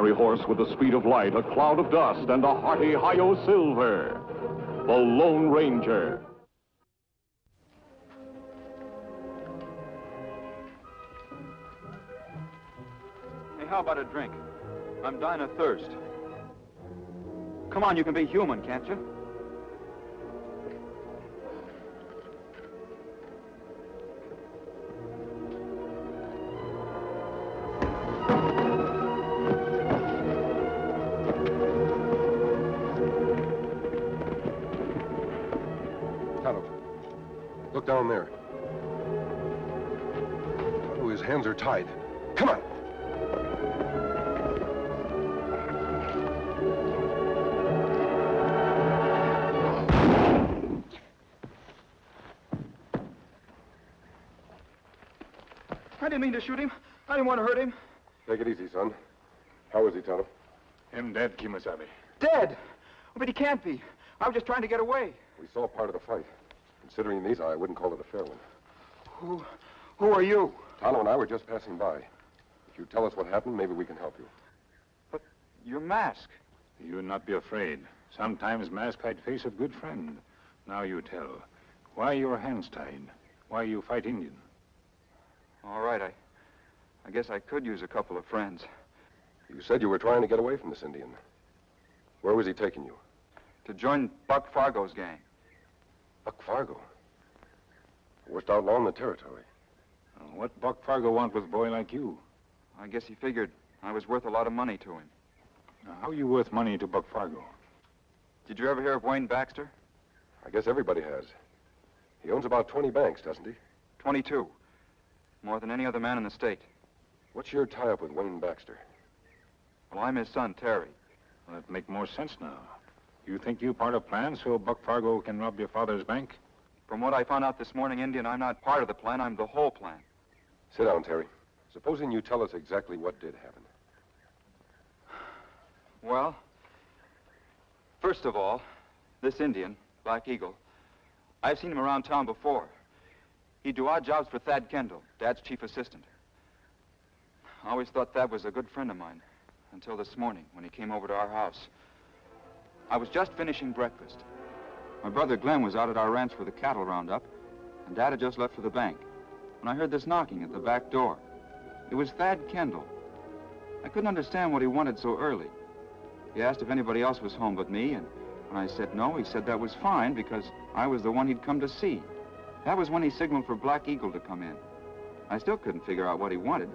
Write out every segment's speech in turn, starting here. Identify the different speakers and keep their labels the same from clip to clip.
Speaker 1: merry horse with the speed of light, a cloud of dust, and a hearty hi-yo silver. The Lone Ranger.
Speaker 2: Hey, how about a drink? I'm dying of thirst. Come on, you can be human, can't you?
Speaker 3: Look down there. Oh, his hands are tied. Come on.
Speaker 2: I didn't mean to shoot him. I didn't want to hurt him.
Speaker 3: Take it easy, son. How is he, Tonto?
Speaker 4: Him dead, Kemo Sabe.
Speaker 2: Dead? But he can't be. I was just trying to get away.
Speaker 3: We saw part of the fight. Considering these, I wouldn't call it a fair one.
Speaker 2: Who are you?
Speaker 3: Tonto and I were just passing by. If you tell us what happened, maybe we can help you.
Speaker 2: But you're masked.
Speaker 4: You not be afraid. Sometimes mask hide face of good friend. Now you tell. Why your hands tied? Why you fight Indian?
Speaker 2: All right, I guess I could use a couple of friends.
Speaker 3: You said you were trying to get away from this Indian. Where was he taking you?
Speaker 2: To join Buck Fargo's gang.
Speaker 3: Buck Fargo? Worst outlaw in the territory.
Speaker 4: What Buck Fargo want with a boy like you?
Speaker 2: I guess he figured I was worth a lot of money to him.
Speaker 4: Now, how you worth money to Buck Fargo?
Speaker 2: Did you ever hear of Wayne Baxter?
Speaker 3: I guess everybody has. He owns about 20 banks, doesn't he?
Speaker 2: 22. More than any other man in the state.
Speaker 3: What's your tie-up with Wayne Baxter?
Speaker 2: Well, I'm his son, Terry.
Speaker 4: Well, that make more sense now. You think you part of plan so Buck Fargo can rob your father's bank?
Speaker 2: From what I found out this morning, Indian, I'm not part of the plan. I'm the whole plan.
Speaker 3: Sit down, Terry. Supposing you tell us exactly what did happen.
Speaker 2: Well, first of all, this Indian, Black Eagle, I've seen him around town before. He'd do odd jobs for Thad Kendall, Dad's chief assistant. I always thought Thad was a good friend of mine, until this morning when he came over to our house. I was just finishing breakfast. My brother Glenn was out at our ranch for the cattle roundup, and Dad had just left for the bank when I heard this knocking at the back door. It was Thad Kendall. I couldn't understand what he wanted so early. He asked if anybody else was home but me, and when I said no, he said that was fine because I was the one he'd come to see. That was when he signaled for Black Eagle to come in. I still couldn't figure out what he wanted.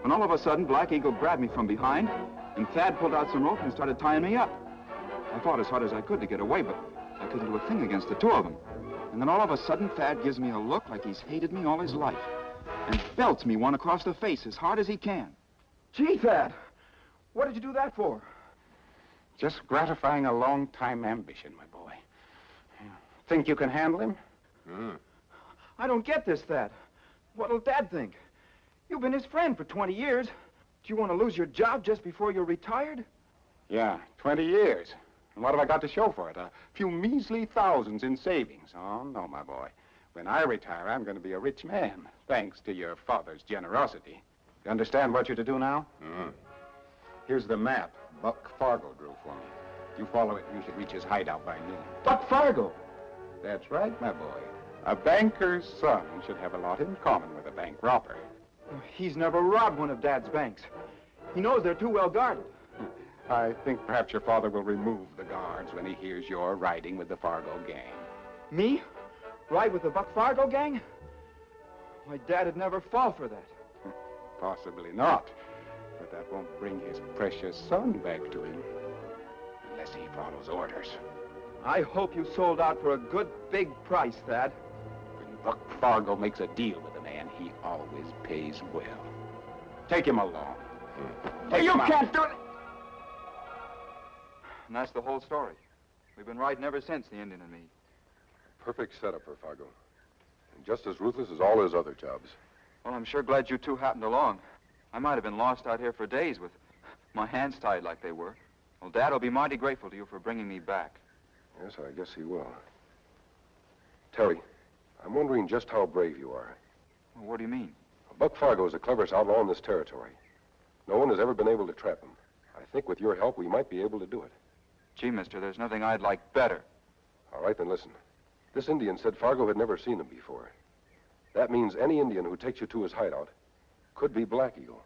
Speaker 2: When all of a sudden, Black Eagle grabbed me from behind, and Thad pulled out some rope and started tying me up. I fought as hard as I could to get away, but I couldn't do a thing against the two of them. And then all of a sudden, Thad gives me a look like he's hated me all his life, and belts me one across the face as hard as he can. Gee, Thad, what did you do that for?
Speaker 5: Just gratifying a long-time ambition, my boy. Think you can handle him?
Speaker 2: I don't get this, Thad. What'll Dad think? You've been his friend for 20 years. Do you want to lose your job just before you're retired?
Speaker 5: Yeah, 20 years. And what have I got to show for it? A few measly thousands in savings. Oh, no, my boy. When I retire, I'm going to be a rich man, thanks to your father's generosity. You understand what you're to do now? Here's the map Buck Fargo drew for me. You follow it, you should reach his hideout by noon.
Speaker 2: Buck Fargo?
Speaker 5: That's right, my boy. A banker's son should have a lot in common with a bank robber.
Speaker 2: He's never robbed one of Dad's banks. He knows they're too well guarded.
Speaker 5: I think perhaps your father will remove the guards when he hears you're riding with the Fargo gang.
Speaker 2: Me? Ride with the Buck Fargo gang? My Dad'd never fall for that.
Speaker 5: Possibly not. But that won't bring his precious son back to him. Unless he follows orders.
Speaker 2: I hope you sold out for a good big price, Thad.
Speaker 5: When Buck Fargo makes a deal with a man, he always pays well. Take him along.
Speaker 2: You can't do it! And that's the whole story. We've been riding ever since, the Indian and me.
Speaker 3: Perfect setup for Fargo. And just as ruthless as all his other jobs.
Speaker 2: Well, I'm sure glad you two happened along. I might have been lost out here for days with my hands tied like they were. Well, Dad will be mighty grateful to you for bringing me back.
Speaker 3: Yes, I guess he will. Terry, I'm wondering just how brave you are.
Speaker 2: Well, what do you mean?
Speaker 3: Buck Fargo is the cleverest outlaw in this territory. No one has ever been able to trap him. think with your help, we might be able to do it.
Speaker 2: Gee, mister, there's nothing I'd like better.
Speaker 3: All right, then listen. This Indian said Fargo had never seen him before. That means any Indian who takes you to his hideout could be Black Eagle.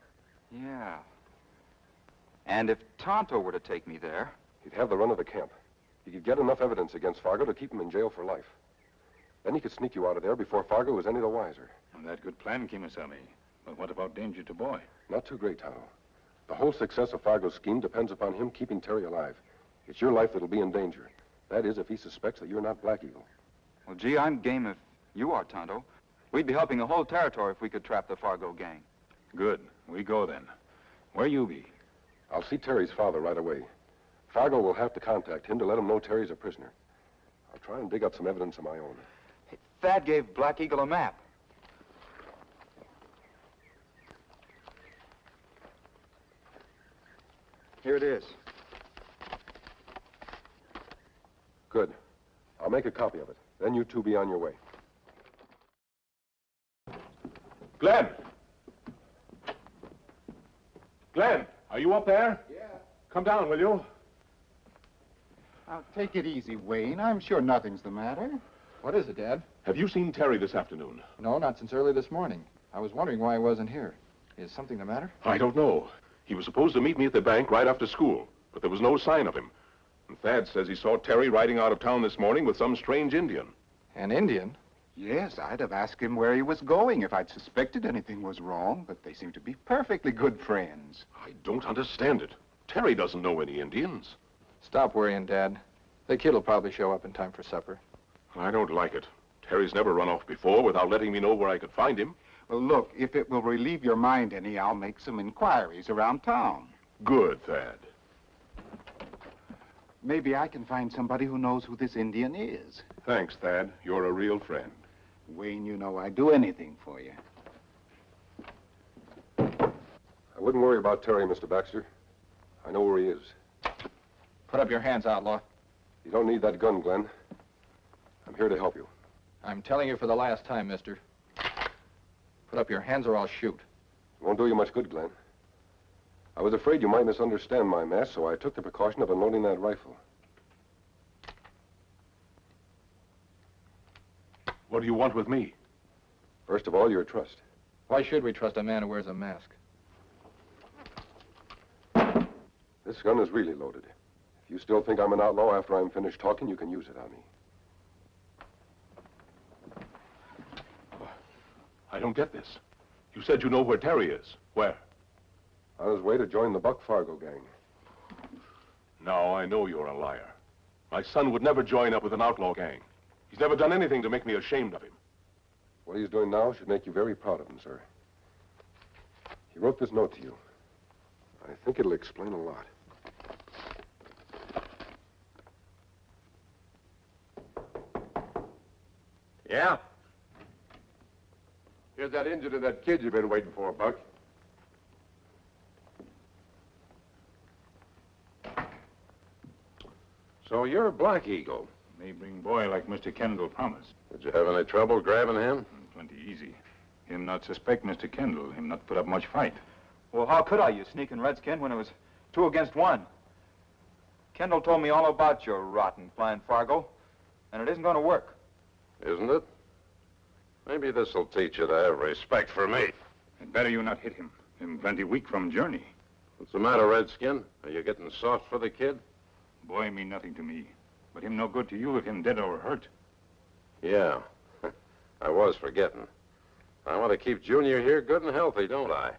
Speaker 2: Yeah. And if Tonto were to take me there...
Speaker 3: He'd have the run of the camp. He could get enough evidence against Fargo to keep him in jail for life. Then he could sneak you out of there before Fargo was any the wiser.
Speaker 4: And that good plan, Kemo Sabe. But what about danger to boy?
Speaker 3: Not too great, Tonto. The whole success of Fargo's scheme depends upon him keeping Terry alive. It's your life that'll be in danger. That is, if he suspects that you're not Black Eagle.
Speaker 2: Well, gee, I'm game if you are, Tonto. We'd be helping the whole territory if we could trap the Fargo gang.
Speaker 4: Good. We go then. Where you be?
Speaker 3: I'll see Terry's father right away. Fargo will have to contact him to let him know Terry's a prisoner. I'll try and dig up some evidence of my own.
Speaker 2: Hey, Thad gave Black Eagle a map. Here it is.
Speaker 3: Good. I'll make a copy of it. Then you two be on your way.
Speaker 1: Glenn! Glenn, are you up there?
Speaker 5: Yeah.
Speaker 1: Come down, will you?
Speaker 5: Now, take it easy, Wayne. I'm sure nothing's the matter.
Speaker 6: What is it, Dad?
Speaker 1: Have you seen Terry this afternoon?
Speaker 6: No, not since early this morning. I was wondering why he wasn't here. Is something the matter?
Speaker 1: I don't know. He was supposed to meet me at the bank right after school, but there was no sign of him. And Thad says he saw Terry riding out of town this morning with some strange Indian.
Speaker 6: An Indian?
Speaker 5: Yes, I'd have asked him where he was going if I'd suspected anything was wrong, but they seem to be perfectly good friends.
Speaker 1: I don't understand it. Terry doesn't know any Indians.
Speaker 6: Stop worrying, Dad. The kid will probably show up in time for supper.
Speaker 1: I don't like it. Terry's never run off before without letting me know where I could find him.
Speaker 5: Well, look, if it will relieve your mind any, I'll make some inquiries around town.
Speaker 1: Good, Thad.
Speaker 5: Maybe I can find somebody who knows who this Indian is.
Speaker 1: Thanks, Thad. You're a real friend.
Speaker 5: Wayne, you know I'd do anything for you.
Speaker 3: I wouldn't worry about Terry, Mr. Baxter. I know where he is.
Speaker 6: Put up your hands, outlaw.
Speaker 3: You don't need that gun, Glenn. I'm here to help you.
Speaker 6: I'm telling you for the last time, mister. Put up your hands or I'll shoot.
Speaker 3: It won't do you much good, Glenn. I was afraid you might misunderstand my mask, so I took the precaution of unloading that rifle.
Speaker 1: What do you want with me?
Speaker 3: First of all, your trust.
Speaker 6: Why should we trust a man who wears a mask?
Speaker 3: This gun is really loaded. If you still think I'm an outlaw after I'm finished talking, you can use it on me.
Speaker 1: I don't get this. You said you know where Terry is. Where?
Speaker 3: On his way to join the Buck Fargo gang.
Speaker 1: Now I know you're a liar. My son would never join up with an outlaw gang. He's never done anything to make me ashamed of him.
Speaker 3: What he's doing now should make you very proud of him, sir. He wrote this note to you. I think it'll explain a lot.
Speaker 7: Yeah? Here's that engine and that kid you've been waiting for, Buck.
Speaker 3: So you're Black Eagle.
Speaker 4: May bring boy like Mr. Kendall promised.
Speaker 7: Did you have any trouble grabbing him?
Speaker 4: Plenty easy. Him not suspect Mr. Kendall. Him not put up much fight.
Speaker 2: Well, how could I, you sneaking redskin, when it was 2 against 1? Kendall told me all about your rotten plan, Fargo, and it isn't going to work.
Speaker 7: Isn't it? Maybe this'll teach you to have respect for me.
Speaker 4: And better you not hit him. Him plenty weak from journey.
Speaker 7: What's the matter, Redskin? Are you getting soft for the kid?
Speaker 4: Boy mean nothing to me. But him no good to you if him dead or hurt.
Speaker 7: Yeah. I was forgetting. I want to keep Junior here good and healthy, don't I?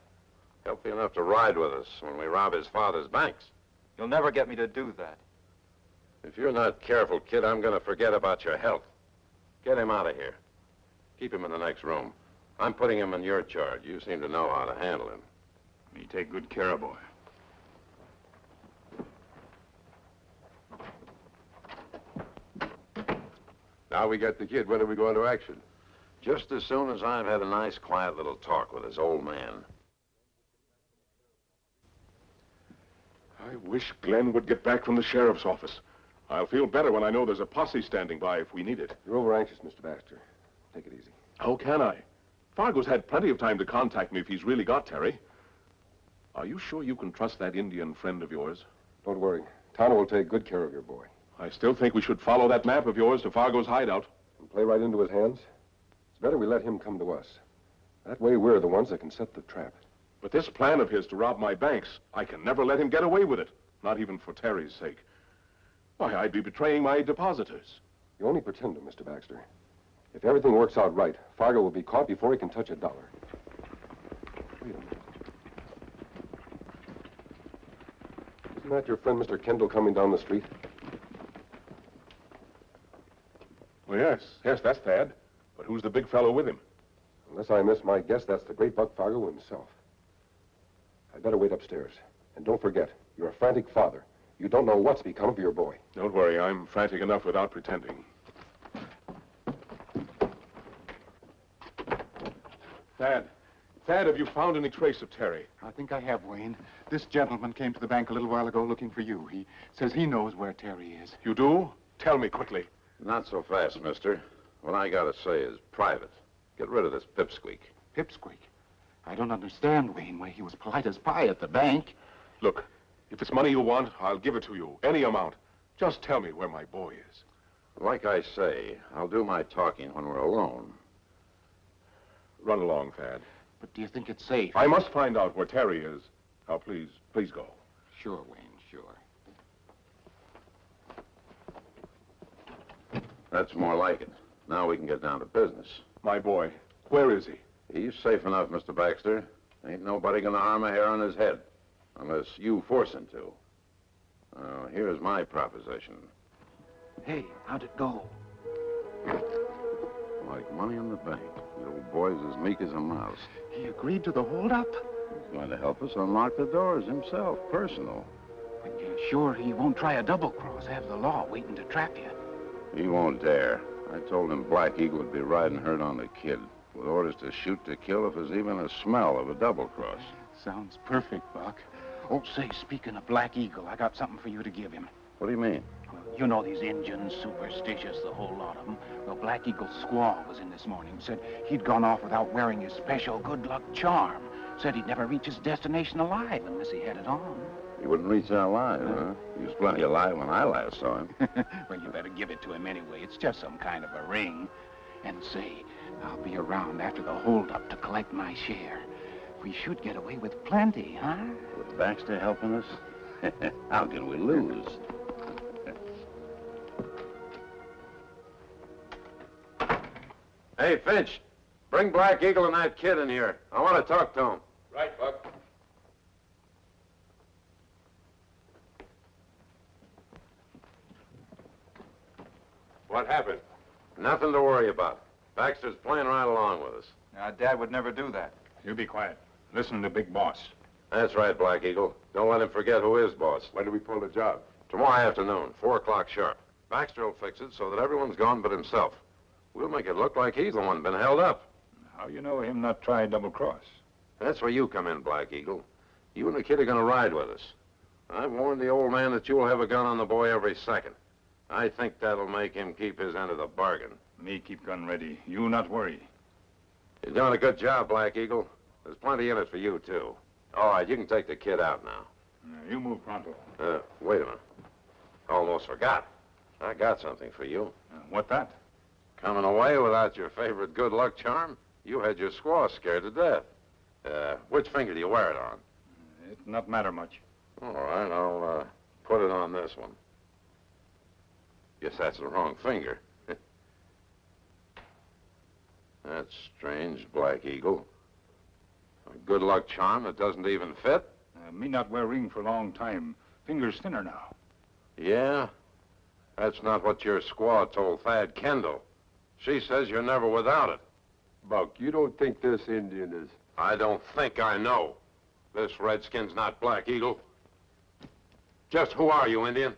Speaker 7: Healthy enough to ride with us when we rob his father's banks.
Speaker 2: You'll never get me to do that.
Speaker 7: If you're not careful, kid, I'm going to forget about your health. Get him out of here. Keep him in the next room. I'm putting him in your charge. You seem to know how to handle him.
Speaker 4: Me take good care of boy.
Speaker 7: Now we got the kid. When are we going to action? Just as soon as I've had a nice, quiet little talk with his old man.
Speaker 1: I wish Glenn would get back from the sheriff's office. I'll feel better when I know there's a posse standing by if we need it.
Speaker 3: You're over-anxious, Mr. Baxter. Take it easy.
Speaker 1: How can I? Fargo's had plenty of time to contact me if he's really got Terry. Are you sure you can trust that Indian friend of yours?
Speaker 3: Don't worry. Tonto will take good care of your boy.
Speaker 1: I still think we should follow that map of yours to Fargo's hideout.
Speaker 3: And play right into his hands? It's better we let him come to us. That way we're the ones that can set the trap.
Speaker 1: But this plan of his to rob my banks, I can never let him get away with it. Not even for Terry's sake. Why, I'd be betraying my depositors.
Speaker 3: You only pretend to, Mr. Baxter. If everything works out right, Fargo will be caught before he can touch a dollar. Wait a minute. Isn't that your friend, Mr. Kendall, coming down the street?
Speaker 1: Well, yes. Yes, that's Thad. But who's the big fellow with him?
Speaker 3: Unless I miss my guess, that's the great Buck Fargo himself. I'd better wait upstairs. And don't forget, you're a frantic father. You don't know what's become of your boy.
Speaker 1: Don't worry, I'm frantic enough without pretending. Thad, have you found any trace of Terry?
Speaker 5: I think I have, Wayne. This gentleman came to the bank a little while ago looking for you. He says he knows where Terry is.
Speaker 1: You do? Tell me quickly.
Speaker 7: Not so fast, mister. What I gotta say is private. Get rid of this pipsqueak.
Speaker 5: Pipsqueak? I don't understand, Wayne, why he was polite as pie at the bank.
Speaker 1: Look, if it's money you want, I'll give it to you. Any amount. Just tell me where my boy is.
Speaker 7: Like I say, I'll do my talking when we're alone.
Speaker 1: Run along, Thad.
Speaker 5: But do you think it's safe?
Speaker 1: I must find out where Terry is. Now, please go.
Speaker 5: Sure, Wayne, sure.
Speaker 7: That's more like it. Now we can get down to business.
Speaker 1: My boy, where is he?
Speaker 7: He's safe enough, Mr. Baxter. Ain't nobody gonna harm a hair on his head. Unless you force him to. Here's my proposition.
Speaker 5: Hey, how'd it go?
Speaker 7: Like money in the bank. The old boy's as meek as a mouse.
Speaker 5: He agreed to the holdup?
Speaker 7: He's going to help us unlock the doors himself, personal.
Speaker 5: But you're sure he won't try a double cross, have the law waiting to trap you?
Speaker 7: He won't dare. I told him Black Eagle would be riding herd on the kid, with orders to shoot to kill if there's even a smell of a double cross.
Speaker 5: Sounds perfect, Buck. Oh, say, speaking of Black Eagle, I got something for you to give him.
Speaker 7: What do you mean?
Speaker 5: Well, you know these Injuns, superstitious, the whole lot of them. Well, Black Eagle's squaw was in this morning. Said he'd gone off without wearing his special good luck charm. Said he'd never reach his destination alive unless he had it on.
Speaker 7: He wouldn't reach that alive, huh? He was plenty alive when I last saw him.
Speaker 5: Well, you better give it to him anyway. It's just some kind of a ring. And say, I'll be around after the holdup to collect my share. We should get away with plenty, huh?
Speaker 7: With Baxter helping us? How can we lose? Hey, Finch, bring Black Eagle and that kid in here. I want to talk to him.
Speaker 1: Right, Buck. What happened?
Speaker 7: Nothing to worry about. Baxter's playing right along with us.
Speaker 2: Now, Dad would never do that.
Speaker 4: You be quiet. Listen to Big Boss.
Speaker 7: That's right, Black Eagle. Don't let him forget who is boss.
Speaker 3: When do we pull the job?
Speaker 7: Tomorrow afternoon, 4 o'clock sharp. Baxter will fix it so that everyone's gone but himself. We'll make it look like he's the one been held up.
Speaker 4: How you know him not try double cross?
Speaker 7: That's where you come in, Black Eagle. You and the kid are gonna ride with us. I've warned the old man that you'll have a gun on the boy every second. I think that'll make him keep his end of the bargain.
Speaker 4: Me keep gun ready. You not worry.
Speaker 7: You're doing a good job, Black Eagle. There's plenty in it for you, too. All right, you can take the kid out now.
Speaker 4: You move pronto.
Speaker 7: Wait a minute. Almost forgot. I got something for you.
Speaker 4: What that?
Speaker 7: Coming away without your favorite good luck charm? You had your squaw scared to death. Which finger do you wear it on?
Speaker 4: It not matter much.
Speaker 7: All right, I'll put it on this one. Guess that's the wrong finger. That's strange, Black Eagle. A good luck charm that doesn't even fit?
Speaker 4: Me not wear ring for a long time. Fingers thinner now.
Speaker 7: Yeah? That's not what your squaw told Thad Kendall. She says you're never without it.
Speaker 3: Buck, you don't think this Indian is...
Speaker 7: I don't think I know. This redskin's not Black Eagle. Just who are you, Indian?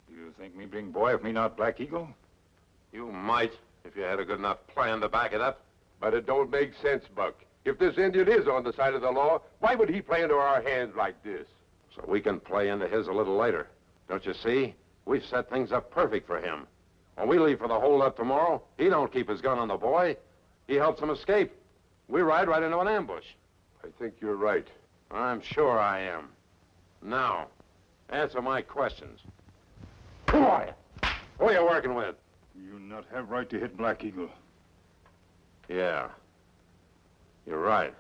Speaker 4: You think me bring boy if me not Black Eagle?
Speaker 7: You might, if you had a good enough plan to back it up.
Speaker 3: But it don't make sense, Buck. If this Indian is on the side of the law, why would he play into our hands like this?
Speaker 7: So we can play into his a little later. Don't you see? We've set things up perfect for him. When we leave for the holdup tomorrow, he don't keep his gun on the boy. He helps him escape. We ride right into an ambush.
Speaker 3: I think you're right.
Speaker 7: I'm sure I am. Now, answer my questions. Who are you? Who are you working with?
Speaker 4: You not have right to hit Black Eagle.
Speaker 7: Yeah. You're right.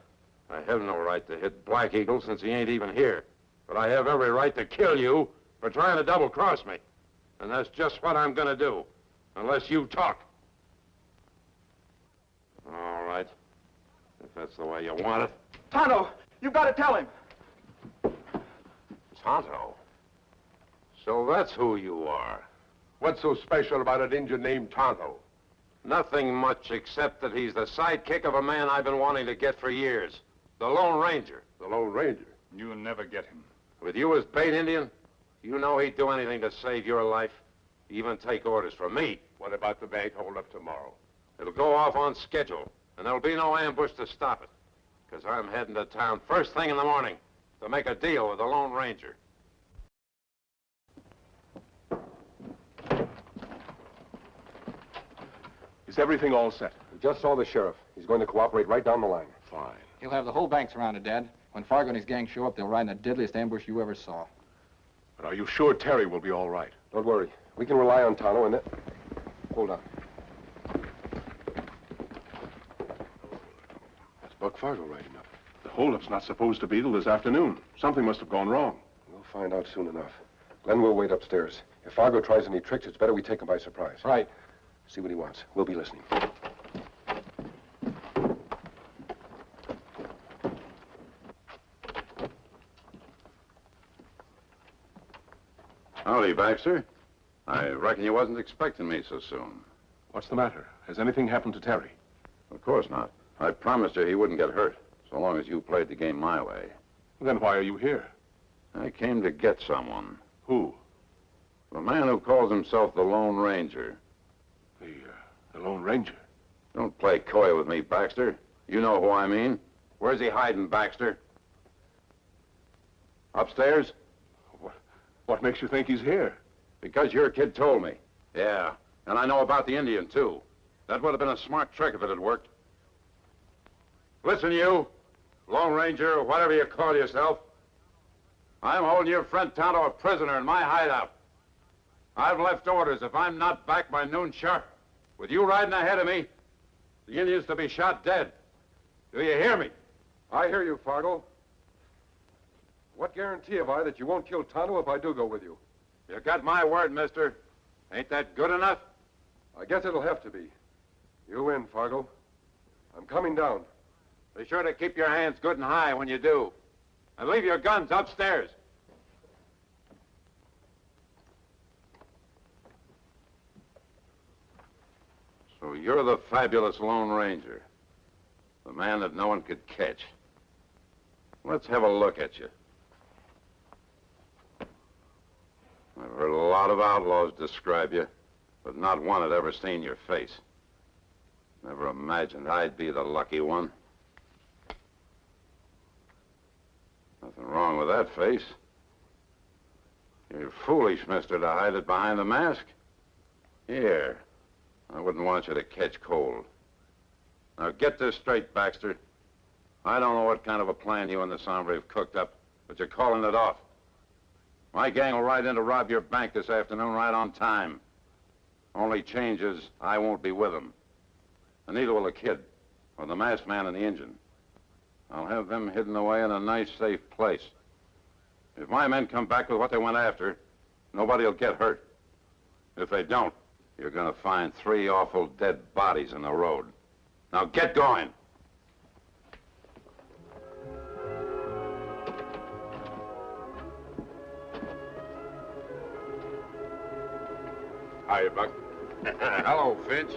Speaker 7: I have no right to hit Black Eagle since he ain't even here. But I have every right to kill you for trying to double-cross me. And that's just what I'm gonna do, unless you talk. All right. If that's the way you want it.
Speaker 2: Tonto, you've got to tell him.
Speaker 7: Tonto? So that's who you are.
Speaker 3: What's so special about an Indian named Tonto?
Speaker 7: Nothing much except that he's the sidekick of a man I've been wanting to get for years. The Lone Ranger.
Speaker 3: The Lone Ranger?
Speaker 4: You'll never get him.
Speaker 7: With you as bait Indian, you know he'd do anything to save your life. Even take orders from me.
Speaker 3: What about the bank hold-up tomorrow?
Speaker 7: It'll go off on schedule, and there'll be no ambush to stop it. Because I'm heading to town first thing in the morning to make a deal with the Lone Ranger.
Speaker 1: Is everything all set?
Speaker 3: We just saw the sheriff. He's going to cooperate right down the line.
Speaker 1: Fine.
Speaker 6: He'll have the whole bank surrounded, Dad. When Fargo and his gang show up, they'll ride in the deadliest ambush you ever saw.
Speaker 1: But are you sure Terry will be all right?
Speaker 3: Don't worry. We can rely on Tonto and then... Hold on. That's Buck Fargo riding up.
Speaker 1: The hold-up's not supposed to be till this afternoon. Something must have gone wrong.
Speaker 3: We'll find out soon enough. Glenn will wait upstairs. If Fargo tries any tricks, it's better we take him by surprise.
Speaker 6: Right.
Speaker 3: See what he wants. We'll be listening.
Speaker 7: Howdy, Baxter. I reckon you wasn't expecting me so soon.
Speaker 1: What's the matter? Has anything happened to Terry?
Speaker 7: Of course not. I promised you he wouldn't get hurt, so long as you played the game my way.
Speaker 1: Then why are you here?
Speaker 7: I came to get someone.
Speaker 1: Who?
Speaker 7: The man who calls himself the Lone Ranger.
Speaker 1: The Lone Ranger?
Speaker 7: Don't play coy with me, Baxter. You know who I mean. Where's he hiding, Baxter? Upstairs?
Speaker 1: What makes you think he's here?
Speaker 7: Because your kid told me. Yeah, and I know about the Indian, too. That would have been a smart trick if it had worked. Listen, you, Lone Ranger, or whatever you call yourself. I'm holding your friend Tonto a prisoner in my hideout. I've left orders if I'm not back by noon sharp. With you riding ahead of me, the Indian's to be shot dead. Do you hear me?
Speaker 3: I hear you, Fargo. What guarantee have I that you won't kill Tonto if I do go with you?
Speaker 7: You got my word, mister. Ain't that good enough?
Speaker 3: I guess it'll have to be. You win, Fargo. I'm coming down.
Speaker 7: Be sure to keep your hands good and high when you do. And leave your guns upstairs. So you're the fabulous Lone Ranger. The man that no one could catch. Let's have a look at you. I've heard a lot of outlaws describe you, but not one had ever seen your face. Never imagined I'd be the lucky one. Nothing wrong with that face. You're foolish, mister, to hide it behind the mask. Here, I wouldn't want you to catch cold. Now get this straight, Baxter. I don't know what kind of a plan you and the Sombre have cooked up, but you're calling it off. My gang will ride in to rob your bank this afternoon right on time. Only change is I won't be with them. And neither will the kid, or the masked man and the engine. I'll have them hidden away in a nice, safe place. If my men come back with what they went after, nobody will get hurt. If they don't, you're gonna find 3 awful dead bodies in the road. Now get going.
Speaker 3: Hiya, Buck.
Speaker 7: Hello, Finch.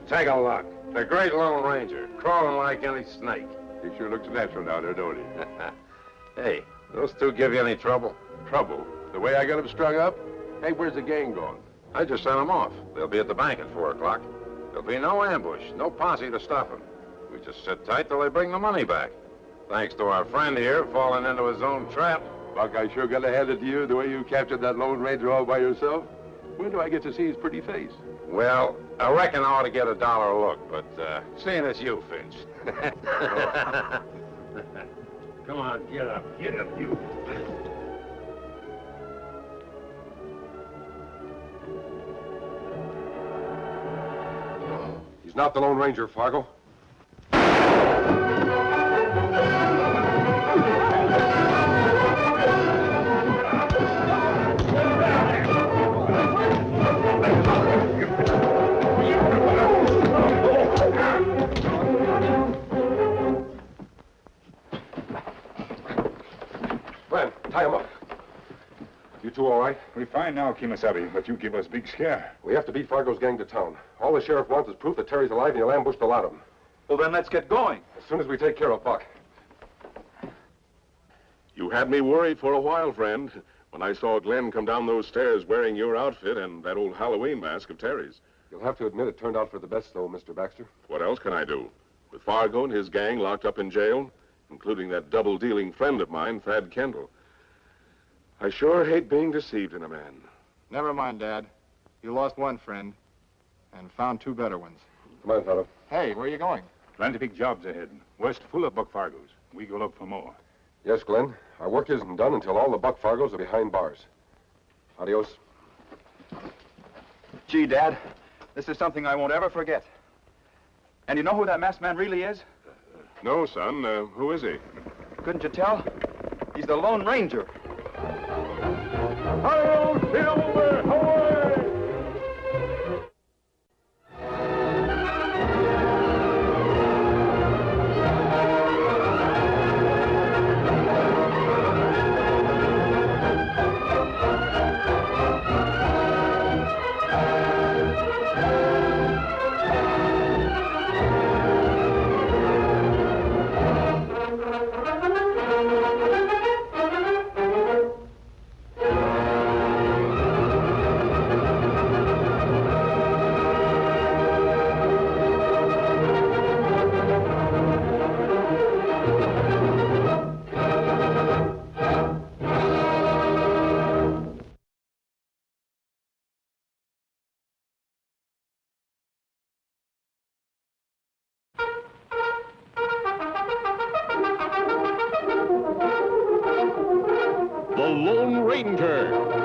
Speaker 7: Take a look. The great Lone Ranger, crawling like any snake.
Speaker 3: He sure looks natural down there, don't he?
Speaker 7: Hey, those two give you any trouble?
Speaker 3: Trouble? The way I got him strung up? Hey, where's the gang gone?
Speaker 7: I just sent them off. They'll be at the bank at 4 o'clock. There'll be no ambush, no posse to stop them. We just sit tight till they bring the money back. Thanks to our friend here falling into his own trap.
Speaker 3: Buck, I sure gotta hand it to you the way you captured that Lone Ranger all by yourself.
Speaker 1: When do I get to see his pretty face?
Speaker 7: Well, I reckon I ought to get a dollar look, but seeing as you, Finch.
Speaker 8: Come on, get up, you.
Speaker 3: He's not the Lone Ranger, Fargo. Glenn, tie him up. You two all right?
Speaker 4: We're fine now, Kemo Sabe, but you give us big scare.
Speaker 3: We have to beat Fargo's gang to town. All the sheriff wants is proof that Terry's alive and he'll ambush the lot of them.
Speaker 2: Well, then let's get going.
Speaker 3: As soon as we take care of Buck.
Speaker 1: You had me worried for a while, friend, when I saw Glenn come down those stairs wearing your outfit and that old Halloween mask of Terry's.
Speaker 3: You'll have to admit it turned out for the best, though, Mr. Baxter.
Speaker 1: What else can I do? With Fargo and his gang locked up in jail, including that double-dealing friend of mine, Thad Kendall. I sure hate being deceived in a man.
Speaker 6: Never mind, Dad. You lost one friend and found two better ones.
Speaker 3: Come on, Tonto.
Speaker 6: Hey, where are you going?
Speaker 4: Plenty big jobs ahead. West full of Buck Fargos. We go look for more.
Speaker 3: Yes, Glenn. Our work isn't done until all the Buck Fargos are behind bars. Adios.
Speaker 2: Gee, Dad, this is something I won't ever forget. And you know who that masked man really is?
Speaker 1: No, son. Who is he?
Speaker 2: Couldn't you tell? He's the Lone Ranger.
Speaker 1: The Lone Ranger.